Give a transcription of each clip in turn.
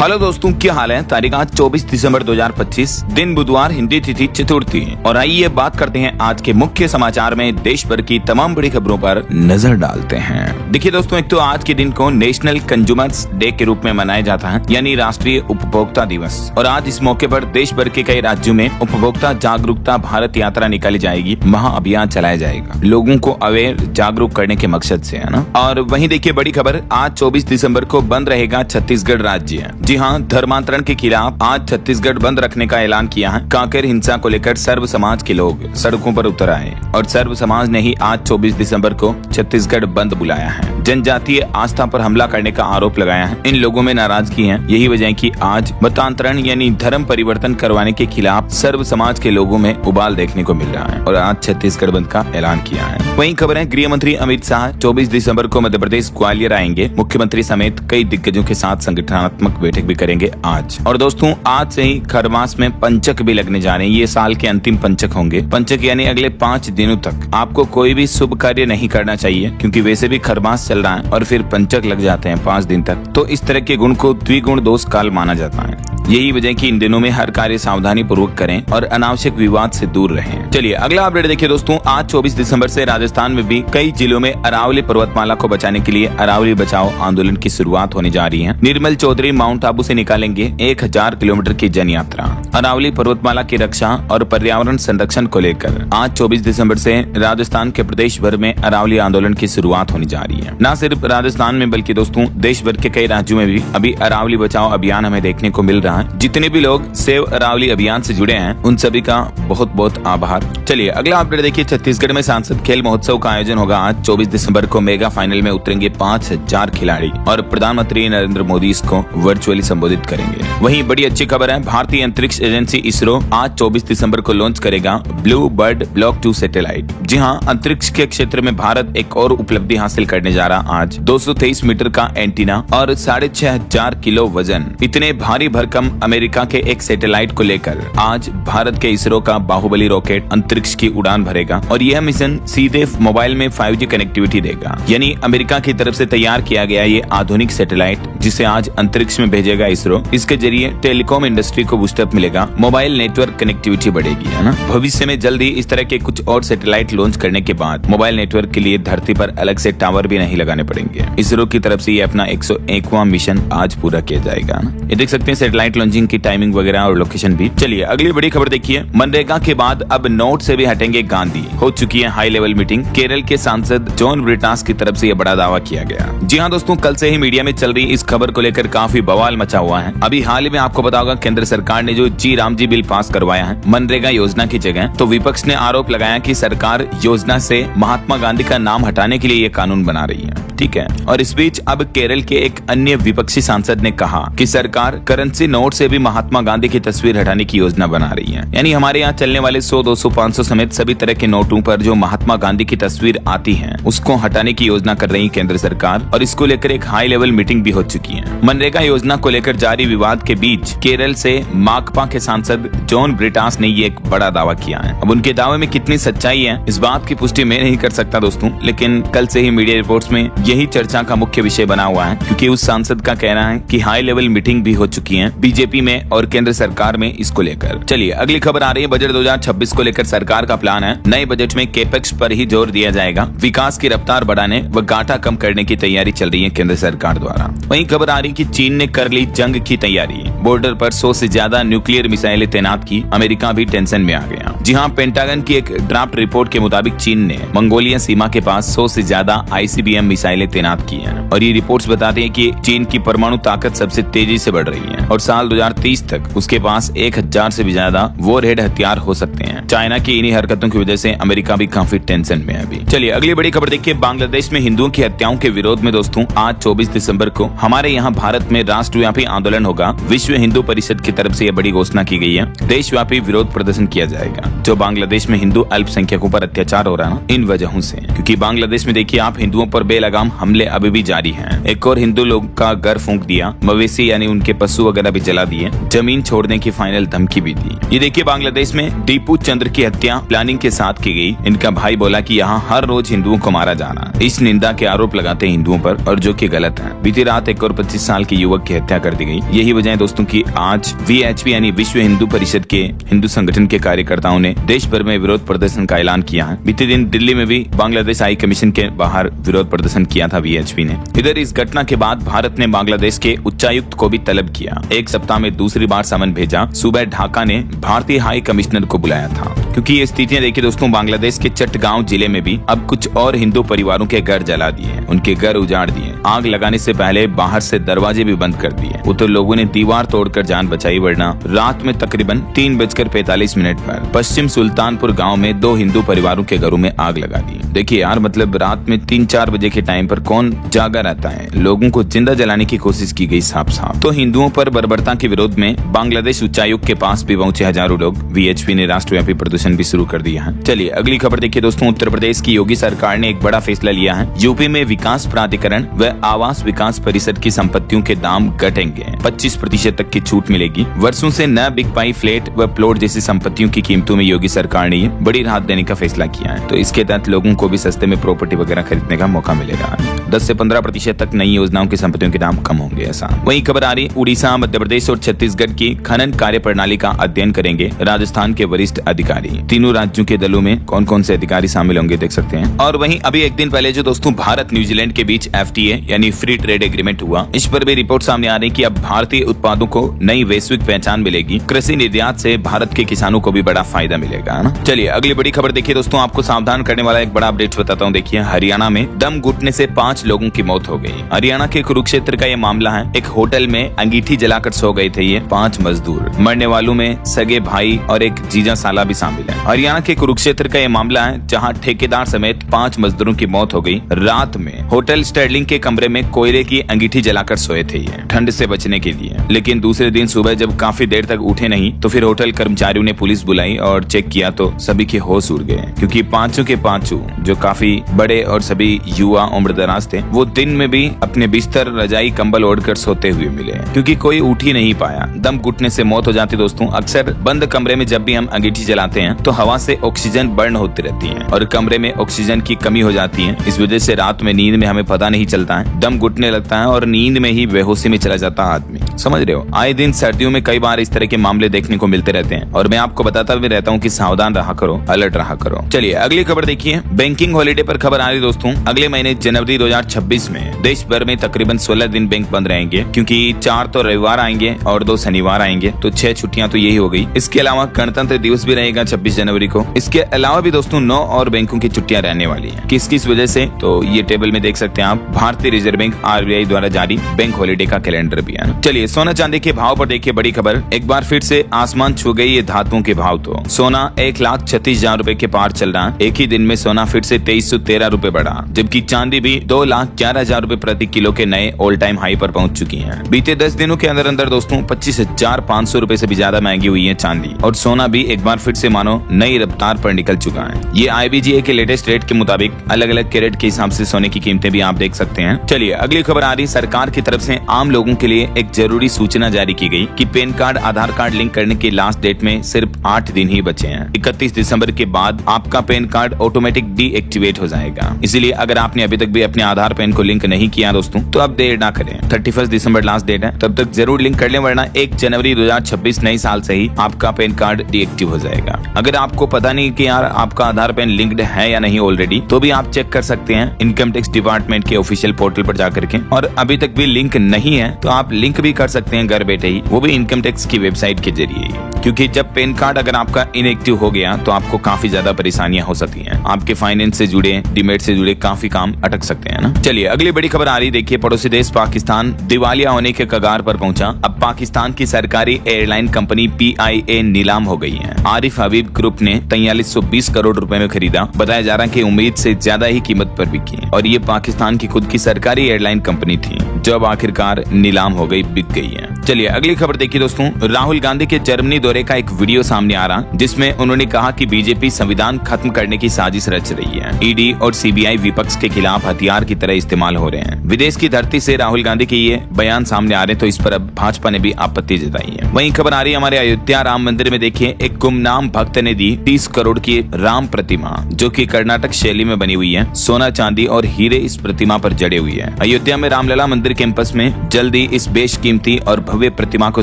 Hello दोस्तों, क्या हाल है। तारीख आज 24 दिसंबर 2025, दिन बुधवार, हिंदी तिथि चतुर्थी। और आइए बात करते हैं आज के मुख्य समाचार में देश भर की तमाम बड़ी खबरों पर नजर डालते हैं। देखिए दोस्तों, एक तो आज के दिन को नेशनल कंज्यूमर्स डे के रूप में मनाया जाता है, यानी राष्ट्रीय उपभोक्ता दिवस। और आज इस मौके पर देश भर के कई राज्यों में उपभोक्ता जागरूकता भारत यात्रा निकाली जाएगी, महाअभियान चलाया जाएगा, लोगों को अवेयर जागरूक करने के मकसद से, है ना। और वहीं देखिए बड़ी खबर, आज 24 दिसंबर को बंद रहेगा छत्तीसगढ़ राज्य। जी हाँ, धर्मांतरण के खिलाफ आज छत्तीसगढ़ बंद रखने का ऐलान किया है। कांकेर हिंसा को लेकर सर्व समाज के लोग सड़कों पर उतर आए और सर्व समाज ने ही आज 24 दिसंबर को छत्तीसगढ़ बंद बुलाया है। जनजातीय आस्था पर हमला करने का आरोप लगाया है। इन लोगों में नाराजगी है। यही वजह है कि आज मतांतरण यानी धर्म परिवर्तन करवाने के खिलाफ सर्व समाज के लोगों में उबाल देखने को मिल रहा है और आज छत्तीसगढ़ बंद का ऐलान किया है। वहीं खबर है, गृह मंत्री अमित शाह 24 दिसंबर को मध्य प्रदेश ग्वालियर आएंगे। मुख्यमंत्री समेत कई दिग्गजों के साथ संगठनात्मक बैठक भी करेंगे आज। और दोस्तों, आज से ही खरमास में पंचक भी लगने जा रहे हैं। ये साल के अंतिम पंचक होंगे। पंचक यानी अगले 5 दिनों तक आपको कोई भी शुभ कार्य नहीं करना चाहिए, क्योंकि वैसे भी खरमास चल रहा है और फिर पंचक लग जाते हैं 5 दिन तक। तो इस तरह के गुण को द्विगुण दोष काल माना जाता है। यही वजह कि इन दिनों में हर कार्य सावधानी पूर्वक करें और अनावश्यक विवाद से दूर रहें। चलिए अगला अपडेट देखिए दोस्तों, आज 24 दिसंबर से राजस्थान में भी कई जिलों में अरावली पर्वतमाला को बचाने के लिए अरावली बचाओ आंदोलन की शुरुआत होने जा रही है। निर्मल चौधरी माउंट आबू से निकालेंगे 1000 किलोमीटर की जन यात्रा। अरावली पर्वतमाला की रक्षा और पर्यावरण संरक्षण को लेकर आज 24 दिसंबर से राजस्थान के प्रदेश भर में अरावली आंदोलन की शुरुआत होने जा रही है। न सिर्फ राजस्थान में बल्कि दोस्तों देश भर के कई राज्यों में भी अभी अरावली बचाओ अभियान हमें देखने को मिल रहा है। जितने भी लोग सेव अरावली अभियान से जुड़े हैं उन सभी का बहुत बहुत आभार। चलिए अगला अपडेट देखिए, छत्तीसगढ़ में सांसद खेल महोत्सव का आयोजन होगा। आज 24 दिसंबर को मेगा फाइनल में उतरेंगे 5000 खिलाड़ी और प्रधानमंत्री नरेंद्र मोदी इसको वर्चुअली संबोधित करेंगे। वहीं बड़ी अच्छी खबर है, भारतीय अंतरिक्ष एजेंसी इसरो आज 24 दिसंबर को लॉन्च करेगा ब्लू बर्ड ब्लॉक 2 सैटेलाइट। जी हाँ, अंतरिक्ष के क्षेत्र में भारत एक और उपलब्धि हासिल करने जा रहा। आज 223 मीटर का एंटीना और 6500 किलो वजन, इतने भारी भरकम अमेरिका के एक सैटेलाइट को लेकर आज भारत के इसरो का बाहुबली रॉकेट अंतरिक्ष की उड़ान भरेगा और यह मिशन सीधे मोबाइल में 5G कनेक्टिविटी देगा। यानी अमेरिका की तरफ से तैयार किया गया ये आधुनिक सैटेलाइट जिसे आज अंतरिक्ष में भेजेगा इसरो, इसके जरिए टेलीकॉम इंडस्ट्री को बूस्टअप मिलेगा, मोबाइल नेटवर्क कनेक्टिविटी बढ़ेगी, है ना। भविष्य में जल्दी इस तरह के कुछ और सैटेलाइट लॉन्च करने के बाद मोबाइल नेटवर्क के लिए धरती पर अलग से टावर भी नहीं लगाने पड़ेंगे। इसरो की तरफ से ये अपना 101वां मिशन आज पूरा किया जाएगा ना। ये देख सकते हैं सैटेलाइट लॉन्चिंग की टाइमिंग वगैरह और लोकेशन भी। चलिए अगली बड़ी खबर देखिए, मनरेगा के बाद अब नोट से भी हटेंगे गांधी। हो चुकी है हाई लेवल मीटिंग। केरल के सांसद जॉन ब्रिटास की तरफ से यह बड़ा दावा किया गया। जी हाँ दोस्तों, कल से ही मीडिया में चल रही इस खबर को लेकर काफी बवाल मचा हुआ है। अभी हाल ही में आपको पता होगा केंद्र सरकार ने जो जी रामजी बिल पास करवाया है मनरेगा योजना की जगह, तो विपक्ष ने आरोप लगाया कि सरकार योजना से महात्मा गांधी का नाम हटाने के लिए ये कानून बना रही है। ठीक है, और इस बीच अब केरल के एक अन्य विपक्षी सांसद ने कहा कि सरकार करेंसी नोट से भी महात्मा गांधी की तस्वीर हटाने की योजना बना रही है। यानी हमारे यहाँ चलने वाले 100, 200, 500 समेत सभी तरह के नोटों पर जो महात्मा गांधी की तस्वीर आती है उसको हटाने की योजना कर रही है केंद्र सरकार, और इसको लेकर एक हाई लेवल मीटिंग भी हो चुकी है। मनरेगा योजना को लेकर जारी विवाद के बीच केरल से माकपा के सांसद जॉन ब्रिटास ने ये एक बड़ा दावा किया है। अब उनके दावे में कितनी सच्चाई है इस बात की पुष्टि मैं नहीं कर सकता दोस्तों, लेकिन कल से ही मीडिया रिपोर्ट्स में यही चर्चा का मुख्य विषय बना हुआ है, क्योंकि उस सांसद का कहना है कि हाई लेवल मीटिंग भी हो चुकी है बीजेपी में और केंद्र सरकार में इसको लेकर। चलिए अगली खबर आ रही है, बजट 2026 को लेकर सरकार का प्लान है। नए बजट में कैपेक्स पर ही जोर दिया जाएगा। विकास की रफ्तार बढ़ाने व घाटा कम करने की तैयारी चल रही है केंद्र सरकार द्वारा। वहीं खबर आ रही कि चीन ने कर ली जंग की तैयारी। बॉर्डर पर 100 से ज्यादा न्यूक्लियर मिसाइलें तैनात की। अमेरिका भी टेंशन में आ गया। जी हाँ, पेंटागन की एक ड्राफ्ट रिपोर्ट के मुताबिक चीन ने मंगोलिया सीमा के पास 100 से ज्यादा ICBM मिसाइलें तैनात की हैं और ये रिपोर्ट्स बताती हैं कि चीन की परमाणु ताकत सबसे तेजी से बढ़ रही है और साल 2030 तक उसके पास 1000 से भी ज्यादा वॉरहेड हथियार हो सकते हैं। चाइना की इन्हीं हरकतों की वजह से अमेरिका भी काफी टेंशन में है अभी। चलिए अगली बड़ी खबर देखिए, बांग्लादेश में हिंदुओं की हत्याओं के विरोध में दोस्तों आज 24 दिसंबर को हमारे यहाँ भारत में राष्ट्रव्यापी आंदोलन होगा। विश्व हिंदू परिषद की तरफ से यह बड़ी घोषणा की गई है। देशव्यापी विरोध प्रदर्शन किया जाएगा जो बांग्लादेश में हिंदू अल्पसंख्यकों पर अत्याचार हो रहा है इन वजहों से, क्योंकि बांग्लादेश में देखिए आप हिंदुओं पर बेलगाम हमले अभी भी जारी हैं। एक और हिंदू लोग का घर फूंक दिया, मवेशी यानी उनके पशु वगैरह भी जला दिए, जमीन छोड़ने की फाइनल धमकी भी दी। ये देखिए बांग्लादेश में दीपू चंद्र की हत्या प्लानिंग के साथ की गई। इनका भाई बोला कि यहाँ हर रोज हिंदुओं को मारा जाना, इस निंदा के आरोप लगाते हैं हिंदुओं पर, और जो कि गलत है। बीती रात एक और 25 साल के युवक की हत्या कर दी गई। यही वजह है दोस्तों की आज VHP यानी विश्व हिंदू परिषद के हिंदू संगठन के कार्यकर्ताओं ने देश भर में विरोध प्रदर्शन का ऐलान किया है। बीते दिन दिल्ली में भी बांग्लादेश हाई कमीशन के बाहर विरोध प्रदर्शन किया था VHP ने। इधर इस घटना के बाद भारत ने बांग्लादेश के उच्चायुक्त को भी तलब किया। एक सप्ताह में दूसरी बार समन भेजा। सुबह ढाका ने भारतीय हाई कमिश्नर को बुलाया था, क्योंकि ये स्थितियां देखिए दोस्तों बांग्लादेश के चट्टगांव जिले में भी अब कुछ और हिंदू परिवारों के घर जला दिए, उनके घर उजाड़ दिए। आग लगाने से पहले बाहर से दरवाजे भी बंद कर दिए। उधर लोगों ने दीवार तोड़कर जान बचाई, वरना रात में तकरीबन 3:45 पर पश्चिम सुल्तानपुर गांव में 2 हिंदू परिवारों के घरों में आग लगा दी। देखिए यार, मतलब रात में 3-4 बजे के टाइम पर कौन जागा रहता है। लोगों को जिंदा जलाने की कोशिश की गई साफ साफ। तो हिंदुओं पर बर्बरता के विरोध में बांग्लादेश उच्चायुक्त के पास भी पहुंचे हजारों लोग। VHP ने राष्ट्रव्यापी प्रदर्शन भी शुरू कर दिया है। चलिए अगली खबर देखिए दोस्तों। उत्तर प्रदेश की योगी सरकार ने एक बड़ा फैसला लिया है। यूपी में विकास प्राधिकरण व आवास विकास परिषद की संपत्तियों के दाम घटेंगे। 25% तक की छूट मिलेगी। वर्षों से न बिक पाई फ्लैट व प्लॉट जैसी संपत्तियों की कीमतों में योगी सरकार ने बड़ी राहत देने का फैसला किया है। तो इसके तहत लोगों को भी सस्ते में प्रॉपर्टी वगैरह खरीदने का मौका मिलेगा। 10 से 15% तक नई योजनाओं की संपत्तियों के दाम कम होंगे। ऐसा वही खबर आ रही, उड़ीसा, मध्य प्रदेश और छत्तीसगढ़ की खनन कार्य प्रणाली का अध्ययन करेंगे राजस्थान के वरिष्ठ अधिकारी। तीनों राज्यों के दलों में कौन कौन से अधिकारी शामिल होंगे देख सकते हैं। और वहीं अभी एक दिन पहले जो दोस्तों भारत न्यूजीलैंड के बीच FTA यानी फ्री ट्रेड एग्रीमेंट हुआ, इस पर भी रिपोर्ट सामने आ रही कि अब भारतीय उत्पादों को नई वैश्विक पहचान मिलेगी। कृषि निर्यात से भारत के किसानों को भी बड़ा फायदा मिलेगा, है ना। चलिए अगली बड़ी खबर देखिए दोस्तों। आपको सावधान करने वाला एक बड़ा अपडेट बताता हूँ। देखिए हरियाणा में दम घुटने से 5 लोगों की मौत हो गई। हरियाणा के कुरुक्षेत्र का ये मामला है। एक होटल में अंगीठी जलाकर सो गए थे ये 5 मजदूर। मरने वालों में सगे भाई और एक जीजा साला भी शामिल है। हरियाणा के कुरुक्षेत्र का ये मामला है, जहां ठेकेदार समेत 5 मजदूरों की मौत हो गई। रात में होटल स्टर्लिंग के कमरे में कोयले की अंगीठी जलाकर सोए थे ये, ठंड से बचने के लिए। लेकिन दूसरे दिन सुबह जब काफी देर तक उठे नहीं, तो फिर होटल कर्मचारियों ने पुलिस बुलाई और चेक किया तो सभी के होश उड़ गए, क्योंकि पांचों के पांचों जो काफी बड़े और सभी युवा उम्र दराज थे, वो दिन में भी अपने बिस्तर, रजाई, कंबल ओढ़कर सोते हुए मिले, क्योंकि कोई उठ ही नहीं पाया। दम घुटने से मौत हो जाती दोस्तों। अक्सर बंद कमरे में जब भी हम अंगीठी जलाते हैं तो हवा से ऑक्सीजन बर्न होती रहती है और कमरे में ऑक्सीजन की कमी हो जाती है। इस वजह से रात में नींद में हमें पता नहीं चलता है, दम घुटने लगता है और नींद में ही बेहोशी में चला जाता है आदमी। समझ रहे हो। आए दिन सर्दियों में कई बार इस तरह के मामले देखने को मिलते रहते हैं और मैं आपको बताता भी रहता हूँ कि सावधान रहा करो, अलर्ट रहा करो। चलिए अगली खबर देखिए। बैंकिंग हॉलीडे पर खबर आ रही दोस्तों। अगले महीने जनवरी 2026 में देश भर में तकरीबन 16 दिन बैंक बंद रहेंगे, क्योंकि 4 तो रविवार आएंगे और 2 शनिवार आएंगे, तो 6 छुट्टियां तो यही हो गई। इसके अलावा गणतंत्र दिवस भी रहेगा 26 जनवरी को। इसके अलावा भी दोस्तों 9 और बैंकों की छुट्टियां रहने वाली है। किस किस वजह से, तो ये टेबल में देख सकते हैं आप। भारतीय रिजर्व बैंक RBI द्वारा जारी बैंक हॉलीडे का कैलेंडर भी है। चलिए सोना चांदी के भाव पर देखिए बड़ी खबर। एक बार फिर से आसमान छू गई ये धातुओं के भाव। तो सोना 1,36,000 रुपए के पार चल रहा है। एक ही दिन में सोना फिर से 2313 रुपए बढ़ा, जबकि चांदी भी 2,11,000 रुपए प्रति किलो के नए ऑल टाइम हाई पर पहुंच चुकी है। बीते 10 दिनों के अंदर अंदर दोस्तों 25,500 रुपए से भी ज्यादा महंगी हुई है चांदी, और सोना भी एक बार फिर से मानो नई रफ्तार पर निकल चुका है। ये IBGA के लेटेस्ट रेट के मुताबिक अलग अलग कैरेट के हिसाब से सोने की कीमतें भी आप देख सकते हैं। चलिए अगली खबर आ रही। सरकार की तरफ से आम लोगों के लिए एक जरूरी सूचना जारी की गई कि पैन कार्ड, आधार कार्ड लिंक करने की लास्ट डेट में सिर्फ 8 दिन ही बचे हैं। 31 दिसंबर के बाद आपका पैन कार्ड ऑटोमेटिक डीएक्टिवेट हो जाएगा। इसलिए अगर आपने अभी तक भी अपने आधार पैन को लिंक नहीं किया दोस्तों, तो अब देर ना करें। 31 दिसंबर लास्ट डेट है, तब तक जरूर लिंक कर लें, वरना 1 जनवरी 2026 नई साल से ही आपका पैन कार्ड डीएक्टिव हो जाएगा। अगर आपको पता नहीं कि यार आपका आधार पैन लिंक्ड है या नहीं ऑलरेडी, तो भी आप चेक कर सकते हैं इनकम टैक्स डिपार्टमेंट के ऑफिशियल पोर्टल पर जाकर के। और अभी तक भी लिंक नहीं है तो आप लिंक भी कर सकते हैं घर बैठे ही, वो भी इनकम टैक्स की वेबसाइट के जरिए ही। क्योंकि जब पैन कार्ड अगर आपका इनएक्टिव हो गया तो आपको काफी ज्यादा परेशानियां हो सकती हैं। आपके फाइनेंस से जुड़े, डीमेट से जुड़े काफी काम अटक सकते हैं ना। चलिए अगली बड़ी खबर आ रही। देखिए पड़ोसी देश पाकिस्तान दिवालिया होने के कगार पर पहुंचा। अब पाकिस्तान की सरकारी एयरलाइन कंपनी PIA नीलाम हो गई है। आरिफ हबीब ग्रुप ने 4320 करोड़ रुपए में खरीदा। बताया जा रहा है कि उम्मीद से ज्यादा ही कीमत पर बिकी, और ये पाकिस्तान की खुद की सरकारी एयरलाइन कंपनी थी, जो अब आखिरकार नीलाम हो गई, बिक गई है। चलिए अगली खबर देखिए दोस्तों, राहुल गांधी के जर्मनी दौरे का एक वीडियो सामने आ रहा जिसमें उन्होंने कहा कि बीजेपी संविधान खत्म करने की साजिश रच रही है। ईडी और सीबीआई विपक्ष के खिलाफ हथियार की तरह इस्तेमाल हो रहे हैं। विदेश की धरती से राहुल गांधी के ये बयान सामने आ रहे तो इस पर अब भाजपा ने भी आपत्ति जताई है। वहीं खबर आ रही है हमारे अयोध्या राम मंदिर में, देखिए एक गुमनाम भक्त ने दी 30 करोड़ की राम प्रतिमा जो कि कर्नाटक शैली में बनी हुई है। सोना चांदी और हीरे इस प्रतिमा पर जड़े हुई है। अयोध्या में रामलला मंदिर कैंपस में जल्दी इस बेशकीमती और भव्य प्रतिमा को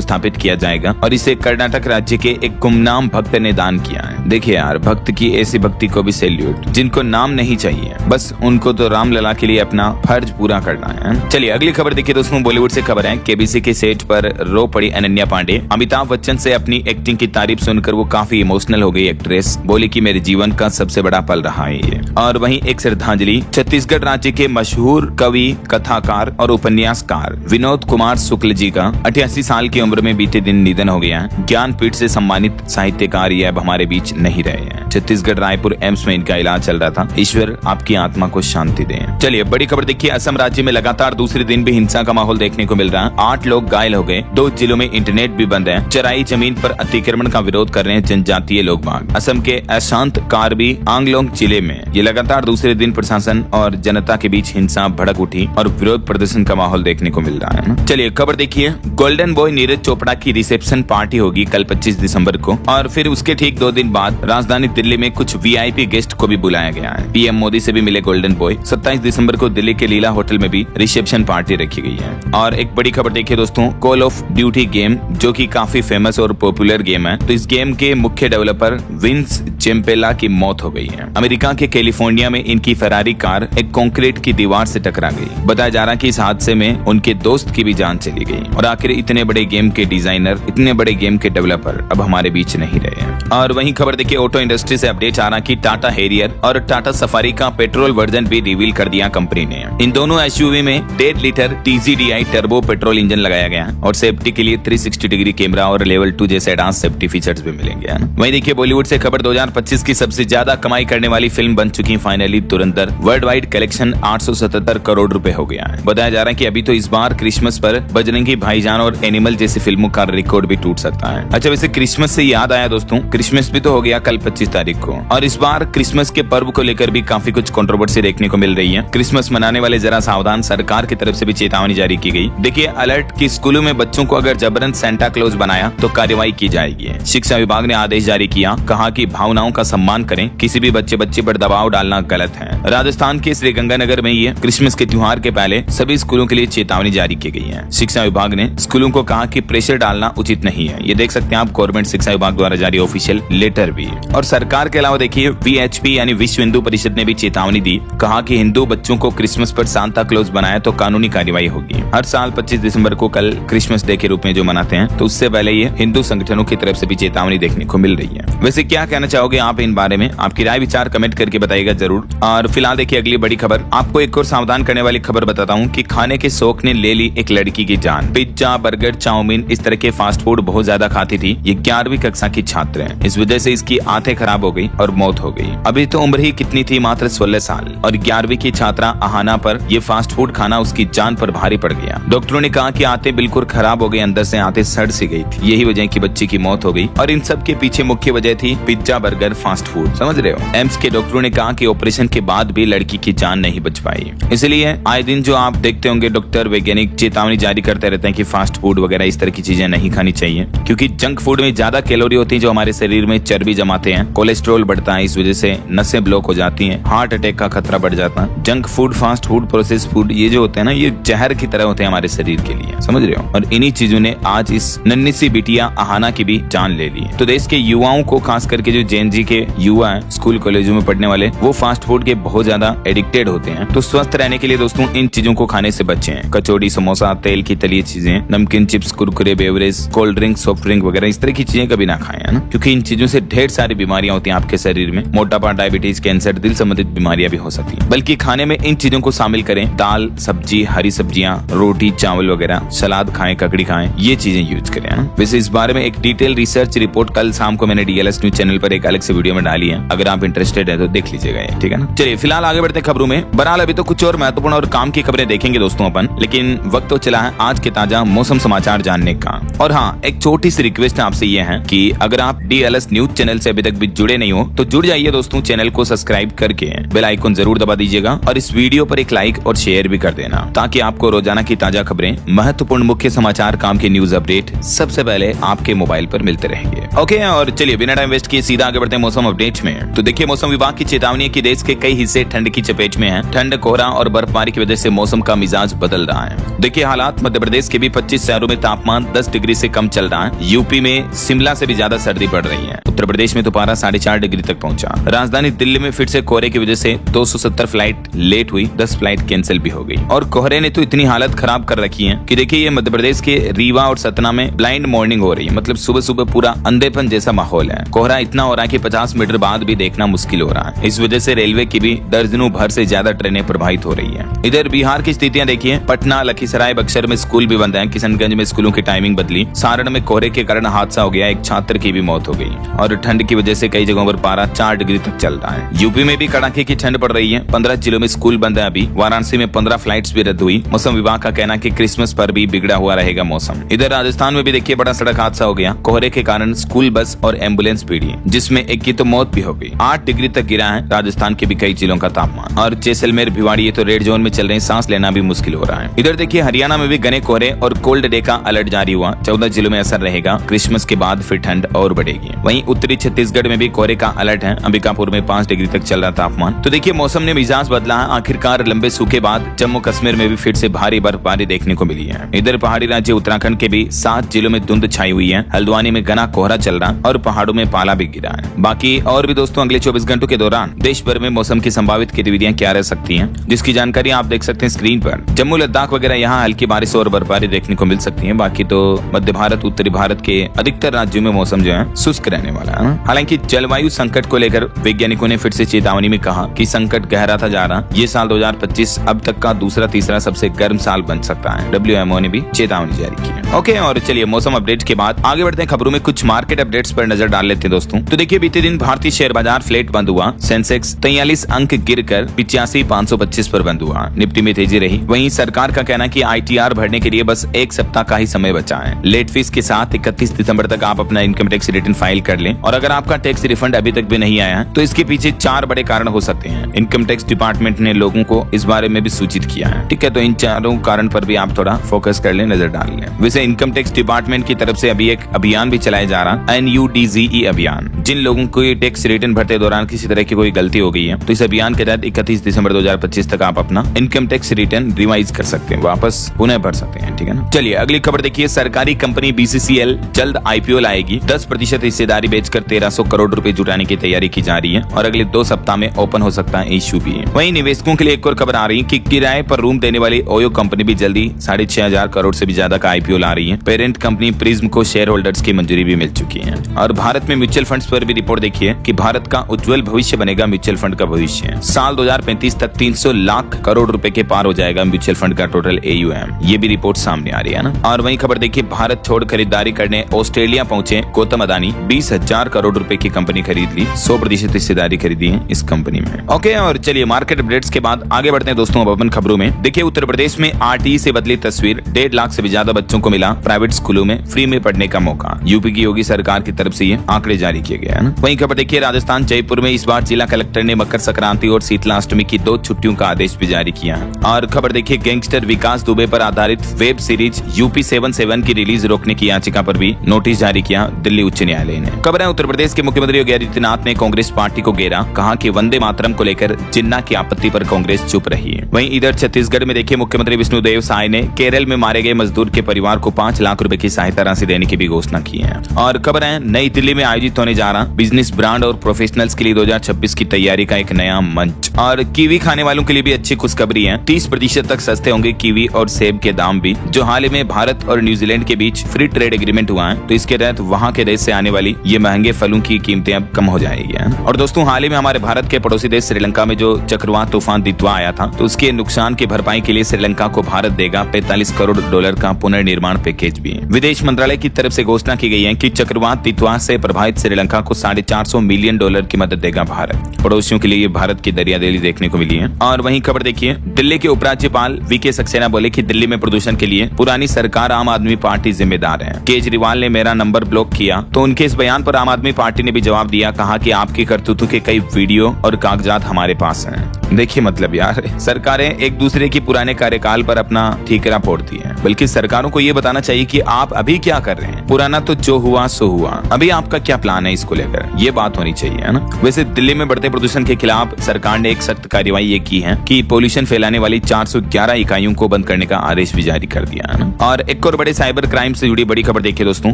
स्थापित किया जाएगा और इसे कर्नाटक राज्य के एक गुमनाम भक्त ने दान किया है। देखिए यार, भक्त की ऐसी भक्ति को भी सैल्यूट। जिनको नाम नहीं चाहिए, बस उनको तो रामलला के लिए अपना फर्ज पूरा करना है। चलिए अगली खबर देखिए दोस्तों, बॉलीवुड से खबर है। केबीसी के सेट पर रो पड़ी अनन्या पांडे। अमिताभ बच्चन से अपनी एक्टिंग की तारीफ सुनकर वो काफी इमोशनल हो गई। एक्ट्रेस बोली कि मेरे जीवन का सबसे बड़ा पल रहा है ये। और वहीं एक श्रद्धांजलि, छत्तीसगढ़ राज्य के मशहूर कवि, कथाकार और उपन्यासकार विनोद कुमार शुक्ल जी का 88 साल की उम्र में बीते दिन निधन हो गया है। ज्ञानपीठ से सम्मानित साहित्यकार ये अब हमारे बीच नहीं रहे हैं। छत्तीसगढ़ रायपुर एम्स में इनका इलाज चल रहा था। ईश्वर आपकी आत्मा को शांति दे। चलिए बड़ी खबर देखिए, असम राज्य में लगातार दूसरे दिन भी हिंसा का माहौल देखने को मिल रहा है। 8 लोग घायल हो गए। 2 जिलों में इंटरनेट भी बंद है। चराई जमीन पर अतिक्रमण का विरोध कर रहे हैं जनजातीय लोग बाग। असम के अशांत कार्बी आंगलोंग जिले में ये लगातार दूसरे दिन प्रशासन और जनता के बीच हिंसा भड़क उठी और विरोध प्रदर्शन का माहौल देखने को मिल रहा है। चलिए खबर देखिए, गोल्डन बॉय नीरज चोपड़ा की रिसेप्शन पार्टी होगी कल 25 दिसंबर को और फिर उसके ठीक 2 दिन बाद राजधानी दिल्ली में कुछ वीआईपी गेस्ट को भी बुलाया गया है। पीएम मोदी से भी मिले गोल्डन बॉय। 27 दिसंबर को दिल्ली के लीला होटल में भी रिसेप्शन पार्टी रखी गई है। और एक बड़ी खबर देखिए दोस्तों, कॉल ऑफ ड्यूटी गेम जो कि काफी फेमस और पॉपुलर गेम है, तो इस गेम के मुख्य डेवलपर विंस चेम्पेला की मौत हो गई है। अमेरिका के कैलिफोर्निया में इनकी फेरारी कार एक कंक्रीट की दीवार से टकरा गई। बताया जा रहा है कि इस हादसे में उनके दोस्त की भी जान चली गई। और आखिर इतने बड़े गेम के डिजाइनर, इतने बड़े गेम के डेवलपर अब हमारे बीच नहीं रहे हैं। और वहीं खबर देखिए, ऑटो इंडस्ट्री से अपडेट आ रहा कि टाटा हैरियर और टाटा सफारी का पेट्रोल वर्जन भी रिवील कर दिया कंपनी ने। इन दोनों एसयूवी में 1.5 litre TCDI turbo petrol engine लगाया गया है और सेफ्टी के लिए 360 डिग्री कैमरा और लेवल 2 जैसे एडवांस सेफ्टी फीचर्स भी मिलेंगे। वहीं देखिए बॉलीवुड से खबर, 2025 की सबसे ज्यादा कमाई करने वाली फिल्म बन चुकी फाइनली धुरंधर। वर्ल्ड वाइड कलेक्शन 877 करोड़ रुपए हो गया है। बताया जा रहा है कि अभी तो इस बार क्रिसमस पर बजरंगी भाईजान और एनिमल जैसी फिल्मों का रिकॉर्ड भी टूट सकता है। अच्छा वैसे क्रिसमस से याद आया दोस्तों, क्रिसमस भी तो हो गया कल 25 तारीख को और इस बार क्रिसमस के पर्व को लेकर भी काफी कुछ कंट्रोवर्सी देखने को मिल रही है। क्रिसमस मनाने वाले जरा सावधान, सरकार की तरफ से भी चेतावनी जारी की गई। देखिए अलर्ट कि स्कूलों में बच्चों को अगर जबरन सेंटा क्लॉज बनाया तो कार्रवाई की जाएगी। शिक्षा विभाग ने आदेश जारी किया, कहा कि भावनाओं का सम्मान करें, किसी भी बच्चे पर दबाव डालना गलत है। राजस्थान के श्रीगंगानगर में ये क्रिसमस के त्योहार के पहले सभी स्कूलों के लिए चेतावनी जारी की गई है। शिक्षा विभाग ने स्कूलों को कहा कि प्रेशर डालना उचित नहीं है। ये देख सकते हैं आप गवर्नमेंट शिक्षा विभाग द्वारा जारी ऑफिशियल लेटर भी। और सरकार के अलावा देखिए VHP यानी विश्व हिंदू परिषद ने भी चेतावनी दी, कहा कि हिंदू बच्चों को क्रिसमस पर सांता क्लॉज बनाया तो कानूनी कार्रवाई होगी। हर साल 25 दिसंबर को कल क्रिसमस डे के रूप में जो मनाते हैं, तो उससे पहले ये हिंदू संगठनों की तरफ से भी चेतावनी देखने को मिल रही है। वैसे क्या कहना चाहोगे आप इन बारे में? आपकी राय विचार कमेंट करके बताइएगा जरूर। और फिलहाल देखिए अगली बड़ी खबर, आपको एक और सावधान करने वाली खबर बताता हूँ कि खाने के शौक ने ले ली एक लड़की की जान। पिज्जा, बर्गर, चाउमीन इस तरह के फास्ट फूड बहुत ज्यादा खाती थी। ये 11वीं कक्षा की छात्र है। इस वजह से इसकी आंखें खराब हो गई और मौत हो गई। अभी तो उम्र ही कितनी थी, मात्र 16 साल। और 11वीं की छात्रा आहाना पर ये फास्ट फूड खाना उसकी जान पर भारी पड़ गया। डॉक्टरों ने कहा कि आंतें बिल्कुल खराब हो गई, अंदर से आंतें सड़ सी गई थी। यही वजह की बच्ची की मौत हो गई और इन सब के पीछे मुख्य वजह थी पिज्जा, बर्गर, फास्ट फूड। समझ रहे हो? एम्स के डॉक्टरों ने कहा कि ऑपरेशन के बाद भी लड़की की जान नहीं बच पाई। इसलिए आए दिन जो आप देखते होंगे डॉक्टर, वैज्ञानिक चेतावनी जारी करते रहते हैं कि फास्ट फूड वगैरह इस तरह की चीजें नहीं खानी चाहिए, क्योंकि जंक फूड में ज्यादा कैलोरी होती है जो हमारे शरीर में चर्बी जमाते हैं, कोलेस्ट्रॉल बढ़ता है, इस वजह से नसें ब्लॉक हो जाती हैं, हार्ट अटैक का खतरा बढ़ जाता है। Junk food, fast food, process food ये जो होते हैं ना, ये जहर की तरह होते हैं हमारे शरीर के लिए। समझ रहे हो? और इन्हीं चीजों ने आज इस नन्ही सी बिटिया आहाना की भी जान ले ली। तो देश के युवाओं को, खास करके जो जेन जी के युवा हैं, स्कूल कॉलेजों में पढ़ने वाले, वो फास्ट फूड के बहुत ज्यादा एडिक्टेड होते हैं। तो स्वस्थ रहने के लिए दोस्तों इन चीजों को खाने से बचें। कचौड़ी, समोसा, तेल की तली चीजें, नमकीन, chips, Kurkure, beverage, cold drink, soft drink वगैरह इस तरह की चीजें कभी ना खाएं, है ना, क्योंकि इन चीजों से ढेर सारी बीमारियां होती हैं आपके शरीर में। मोटापा, डायबिटीज, कैंसर, दिल संबंधित बीमारियां भी हो सकती हैं। बल्कि खाने में इन चीजों को शामिल करें। दाल, सब्जी, हरी सब्जियां, रोटी, चावल वगैरह, सलाद खाएं, ककड़ी खाएं, ये चीजें यूज करें। वैसे इस बारे में एक डिटेल रिसर्च रिपोर्ट कल शाम को मैंने DLS न्यूज चैनल पर एक अलग से वीडियो में डाली है, अगर आप इंटरेस्टेड है तो देख लीजिएगा, ठीक है ना। चलिए फिलहाल आगे बढ़ते खबरों में। बहरहाल अभी तो कुछ और महत्वपूर्ण और काम की खबरें देखेंगे दोस्तों अपन, लेकिन वक्त तो चला है आज के ताजा मौसम समाचार जानने का। और हाँ, एक छोटी सी रिक्वेस्ट आपसे ये है कि अगर आप DLS न्यूज चैनल से अभी तक भी जुड़े नहीं हो तो जुड़ जाइए दोस्तों, चैनल को सब्सक्राइब करके बेल आइकन जरूर दबा दीजिएगा और इस वीडियो पर एक लाइक और शेयर भी कर देना, ताकि आपको रोजाना की ताजा खबरें, महत्वपूर्ण मुख्य समाचार, काम के न्यूज अपडेट सबसे पहले आपके मोबाइल पर मिलते रहेंगे। ओके, और चलिए बिना टाइम वेस्ट किए सीधा आगे बढ़ते हैं मौसम अपडेट में। तो देखिए, मौसम विभाग की चेतावनी है कि देश के कई हिस्से ठंड की चपेट में हैं। ठंड, कोहरा और बर्फबारी की वजह से मौसम का मिजाज बदल रहा है। देखिए हालात, मध्य प्रदेश के भी 25 शहरों में तापमान 10 डिग्री से कम चल रहा है। यूपी में शिमला से भी ज्यादा सर्दी पड़ रही है। उत्तर प्रदेश में तो पारा 4.5 डिग्री तक पहुंचा। राजधानी दिल्ली में फिर से कोहरे की वजह से 270 फ्लाइट लेट हुई, 10 फ्लाइट कैंसिल भी हो गई। और कोहरे ने तो इतनी हालत खराब कर रखी है कि देखिए, ये मध्य प्रदेश के रीवा और सतना में ब्लाइंड मॉर्निंग हो रही है, मतलब सुबह सुबह पूरा अंधेपन जैसा माहौल है। कोहरा इतना हो रहा है कि 50 मीटर बाद भी देखना मुश्किल हो रहा है। इस वजह से रेलवे की भी दर्जनों भर से ज्यादा ट्रेनें प्रभावित हो रही है। इधर बिहार की स्थितियां देखिए, पटना, लखीसराय, बक्सर में स्कूल भी बंद है। किशनगंज में स्कूलों की टाइमिंग बदली। सारण में कोहरे के कारण हादसा हो गया, एक छात्र की भी मौत हो गई। और ठंड की वजह से कई जगहों पर पारा 4 डिग्री तक चल रहा है। यूपी में भी कड़ाके की ठंड पड़ रही है। 15 जिलों में स्कूल बंद है अभी। वाराणसी में 15 फ्लाइट्स भी रद्द हुई। मौसम विभाग का कहना है कि क्रिसमस पर भी बिगड़ा हुआ रहेगा मौसम। इधर राजस्थान में भी देखिए, बड़ा सड़क हादसा हो गया। कोहरे के कारण स्कूल बस और एम्बुलेंस पीड़ी, जिसमें एक की तो मौत भी हो गई। 8 डिग्री तक गिरा है राजस्थान के भी कई जिलों का तापमान। और जैसलमेर, भिवाड़ी ये तो रेड जोन में चल रहे हैं, सांस लेना भी मुश्किल हो रहा है। इधर देखिए, हरियाणा में भी घने कोहरे और कोल्ड डे का अलर्ट जारी हुआ। 14 जिलों में असर रहेगा। क्रिसमस के बाद फिर ठंड और बढ़ेगी। वहीं उत्तरी छत्तीसगढ़ में भी कोहरे का अलर्ट है। अंबिकापुर में 5 डिग्री तक चल रहा तापमान। तो देखिए, मौसम ने मिजाज बदला है। आखिरकार लंबे सूखे बाद जम्मू कश्मीर में भी फिर से भारी बर्फबारी देखने को मिली है। इधर पहाड़ी राज्य उत्तराखंड के भी 7 जिलों में धुंध छाई हुई है। हल्द्वानी में घना कोहरा चल रहा और पहाड़ों में पाला भी गिरा है। बाकी और भी दोस्तों, अगले 24 घंटों के दौरान देश भर में मौसम की संभावित गतिविधियां क्या रह सकती हैं, जिसकी जानकारी आप देख सकते हैं स्क्रीन पर। जम्मू, लद्दाख वगैरह यहाँ हल्की बारिश और बर्फबारी देखने को मिल सकती है। बाकी तो मध्य भारत, उत्तरी भारत के अधिकतर राज्यों में मौसम जो है शुष्क रहने वाला है। हालांकि जलवायु संकट को लेकर वैज्ञानिकों ने फिर से चेतावनी में कहा कि संकट गहराता जा रहा। ये साल 2025 अब तक का दूसरा तीसरा सबसे गर्म साल बन सकता है। WMO ने भी चेतावनी जारी की है। ओके, और चलिए मौसम अपडेट के बाद आगे बढ़ते हैं खबरों में। कुछ मार्केट अपडेट्स पर नजर डाल लेते हैं दोस्तों। तो देखिए, बीते दिन भारतीय शेयर बाजार फ्लैट बंद हुआ। सेंसेक्स 43 अंक गिरकर 85,525 पर बंद हुआ। निफ्टी में तेजी रही। वहीं सरकार का कहना है कि ITR भरने के लिए बस एक सप्ताह का ही समय बचा है। लेट फीस के साथ 31 दिसंबर तक आप अपना इनकम टैक्स रिटर्न फाइल कर लें। और अगर आपका टैक्स रिफंड अभी तक भी नहीं आया है तो इसके पीछे 4 बड़े कारण हो सकते हैं। इनकम टैक्स डिपार्टमेंट ने लोगों को इस बारे में भी सूचित किया है। ठीक है, तो इन चारों कारण पर भी आप थोड़ा फोकस कर लें, नजर डाल लें। वैसे इनकम टैक्स डिपार्टमेंट की तरफ से अभी एक अभियान भी चलाया जा रहा है, NUDZE अभियान। जिन लोगों को टैक्स रिटर्न भरते दौरान किसी तरह की कोई गलती हो गई है तो इस अभियान के तहत 31 दिसंबर 2025 तक आप अपना इनकम टैक्स रिटर्न रिवाइज कर सकते हैं, वापस पुनः भर सकते हैं। ठीक है ना। चलिए अगली खबर देखिए, सरकारी कंपनी BCCL जल्द IPO लाएगी। 10% हिस्सेदारी बेचकर 1300 करोड़ रुपए जुटाने की तैयारी की जा रही है और अगले 2 सप्ताह में ओपन हो सकता है इश्यू भी। वहीं निवेशकों के लिए एक और खबर आ रही है कि किराए पर रूम देने वाली ओयो कंपनी भी जल्दी 6,500 करोड़ से भी ज्यादा का IPO ला रही है। पेरेंट कंपनी प्रिज्म को शेयर होल्डर्स की मंजूरी भी मिल चुकी है। और भारत में म्यूचुअल फंड्स पर भी रिपोर्ट देखिए कि भारत का उज्जवल भविष्य बनेगा म्यूचुअल फंड का भविष्य। साल 2035 तक 300 लाख करोड़ रुपए के पार हो जाएगा म्यूचुअल फंड का टोटल AUM। ये भी रिपोर्ट सामने आ रही है ना। और वहीं खबर देखिए, भारत छोड़ खरीदारी करने ऑस्ट्रेलिया पहुंचे गौतम अदानी। 20,000 करोड़ रुपए की कंपनी खरीद ली। 100% हिस्सेदारी खरीदी है इस कंपनी में। ओके, और चलिए मार्केट अपडेट्स के बाद आगे बढ़ते हैं दोस्तों अब अपन खबरों में। देखिए, उत्तर प्रदेश में RTE से बदली तस्वीर। 1.5 लाख से भी ज्यादा बच्चों को मिला प्राइवेट स्कूलों में फ्री में पढ़ने का मौका। यूपी की योगी सरकार की तरफ से ये आंकड़े जारी किए गए हैं। वहीं खबर देखिए, राजस्थान जयपुर में इस बार जिला कलेक्टर ने मकर संक्रांति और शीतला अष्टमी की 2 छुट्टियों का आदेश भी जारी किया है। और खबर देखिए, गैंगस्टर विकास दुबे पर आधारित वेब सीरीज UP 77 की रिलीज रोकने की याचिका पर भी नोटिस जारी किया दिल्ली उच्च न्यायालय ने। खबर है, उत्तर प्रदेश के मुख्यमंत्री योगी आदित्यनाथ ने कांग्रेस पार्टी को घेरा। कहा कि वंदे मातरम को लेकर जिन्ना की आपत्ति पर कांग्रेस चुप रही है। वहीं इधर छत्तीसगढ़ में देखिए, मुख्यमंत्री विष्णुदेव साय ने केरल में मारे गए मजदूर के परिवार को 5 लाख रुपए की सहायता राशि देने की भी घोषणा की है। और खबर है, नई दिल्ली में आयोजित होने जा रहा बिजनेस ब्रांड और प्रोफेशनल्स के लिए 2026 की तैयारी का एक नया मंच। और कीवी खाने वालों के लिए भी अच्छी खुशखबरी है। 30% तक सस्ते होंगे कीवी और सेब के दाम भी। जो हाल ही में भारत और न्यूजीलैंड के बीच फ्री ट्रेड एग्रीमेंट हुआ है, तो इसके तहत वहां के देश से आने वाली ये महंगे फलों की कीमतें अब कम हो जाएगी है। और दोस्तों हाल ही में हमारे भारत के पड़ोसी देश श्रीलंका में जो चक्रवात तूफान दितवा आया था, तो उसके नुकसान की भरपाई के लिए श्रीलंका को भारत देगा $45 करोड़ का पुनर्निर्माण पैकेज भी। विदेश मंत्रालय की तरफ से घोषणा की गई है कि चक्रवात दितवा से प्रभावित श्रीलंका को $450 मिलियन की मदद देगा भारत। पड़ोसियों के लिए भारत की दरियादिली देखने को मिली है। और वहीं खबर देखिए, दिल्ली के उपराज्यपाल वीके सक्सेना बोले कि दिल्ली में प्रदूषण के लिए पुरानी सरकार आम आदमी पार्टी जिम्मेदार है। केजरीवाल ने मेरा नंबर ब्लॉक किया, तो उनके इस बयान पर आम आदमी पार्टी ने भी जवाब दिया, कहा कि आपकी करतूतों के कई वीडियो और कागजात हमारे पास हैं। देखिए मतलब यार, सरकारें एक दूसरे की पुराने कार्यकाल पर अपना ठीकरा फोड़ती हैं, बल्कि सरकारों को ये बताना चाहिए कि आप अभी क्या कर रहे हैं। पुराना तो जो हुआ सो हुआ, अभी आपका क्या प्लान है इसको लेकर, ये बात होनी चाहिए है ना। वैसे दिल्ली में बढ़ते प्रदूषण के खिलाफ सरकार ने एक सख्त कार्रवाई ये की है कि पोल्यूशन फैलाने वाली 411 इकाइयों को बंद करने का आदेश भी जारी कर दिया है ना। और एक और बड़े साइबर क्राइम से जुड़ी बड़ी खबर देखिए दोस्तों,